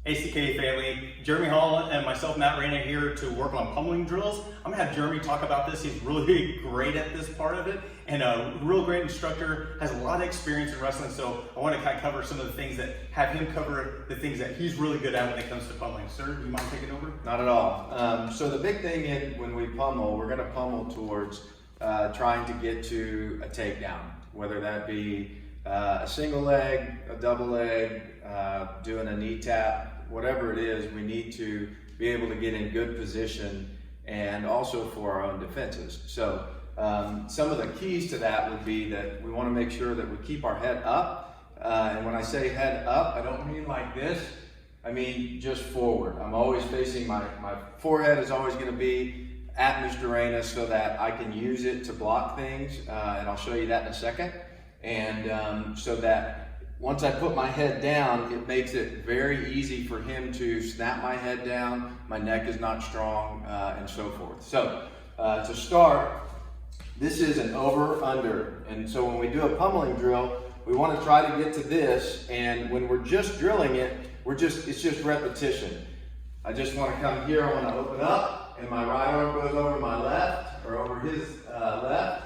ACK family, Jeremy Hall and myself, Matt Reyna, here to work on pummeling drills. I'm gonna have Jeremy talk about this. He's really great at this part of it and a real great instructor, has a lot of experience in wrestling. So I want to kind of cover some of the things that have him cover the things that he's really good at when it comes to pummeling. Sir, do you mind taking over? Not at all. So the big thing when we pummel, we're gonna pummel towards trying to get to a takedown, whether that be a single leg, a double leg, doing a knee tap, whatever it is, we need to be able to get in good position and also for our own defenses. So some of the keys to that would be that we want to make sure that we keep our head up. And when I say head up, I don't mean like this. I mean just forward. I'm always facing my forehead is always going to be at Mr. Reyna so that I can use it to block things. And I'll show you that in a second. And so that once I put my head down, it makes it very easy for him to snap my head down, my neck is not strong, and so forth. So to start, this is an over-under. And so when we do a pummeling drill, we want to try to get to this, and when we're just drilling it, it's just repetition. I just want to come here, I want to open up, and my right arm goes over my left, or over his left,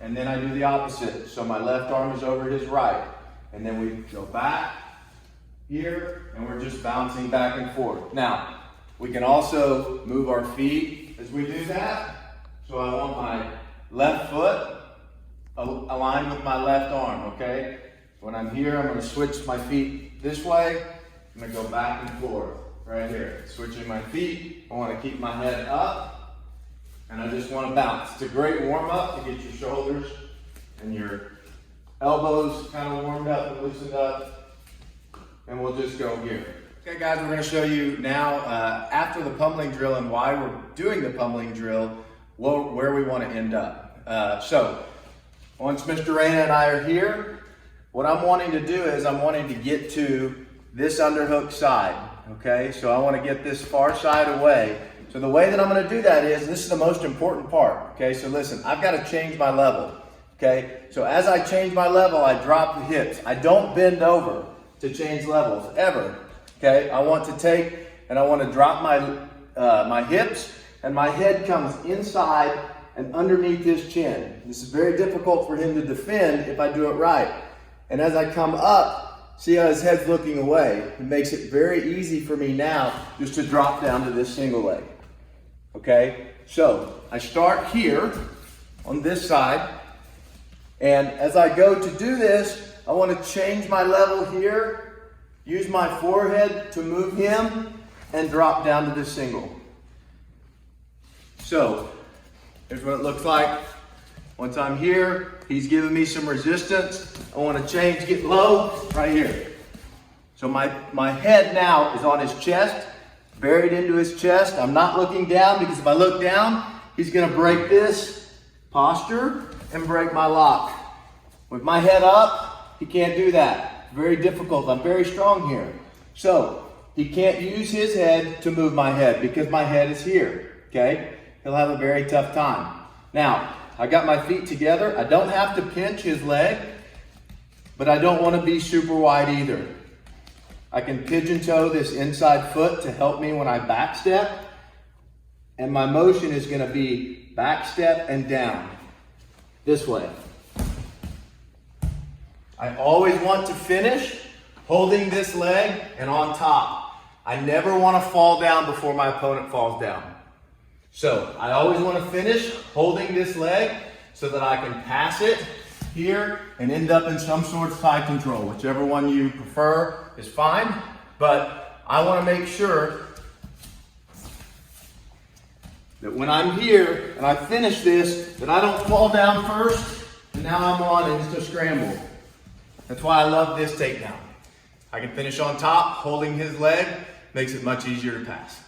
and then I do the opposite. So my left arm is over his right. And then we go back here, and we're just bouncing back and forth. Now, we can also move our feet as we do that. So I want my left foot aligned with my left arm, okay? When I'm here, I'm gonna switch my feet this way. I'm gonna go back and forth, right here. Switching my feet, I wanna keep my head up, and I just wanna bounce. It's a great warm-up to get your shoulders and your elbows kind of warmed up and loosened up, and we'll just go here. Okay guys, we're going to show you now after the pummeling drill and why we're doing the pummeling drill, where we want to end up. So once Mr. Reyna and I are here, what I'm wanting to do is I'm wanting to get to this underhook side, okay? So I want to get this far side away. So the way that I'm going to do that is, this is the most important part, okay? So listen, I've got to change my level. Okay, so as I change my level, I drop the hips. I don't bend over to change levels, ever. Okay, I want to take and I want to drop my hips, and my head comes inside and underneath his chin. This is very difficult for him to defend if I do it right. And as I come up, see how his head's looking away? It makes it very easy for me now just to drop down to this single leg. Okay, so I start here on this side. And as I go to do this, I want to change my level here, use my forehead to move him, and drop down to this single. So, here's what it looks like. Once I'm here, he's giving me some resistance. I want to change, get low, right here. So my head now is on his chest, buried into his chest. I'm not looking down, because if I look down, he's going to break this posture and break my lock. With my head up, he can't do that. Very difficult. I'm very strong here. So he can't use his head to move my head because my head is here. Okay? He'll have a very tough time. Now, I got my feet together. I don't have to pinch his leg, but I don't want to be super wide either. I can pigeon toe this inside foot to help me when I back step. And my motion is going to be back step and down. This way. I always want to finish holding this leg and on top. I never want to fall down before my opponent falls down. So I always want to finish holding this leg so that I can pass it here and end up in some sort of tie control. Whichever one you prefer is fine, but I want to make sure that when I'm here and I finish this, that I don't fall down first and now I'm on and it's a scramble. That's why I love this takedown. I can finish on top, holding his leg, makes it much easier to pass.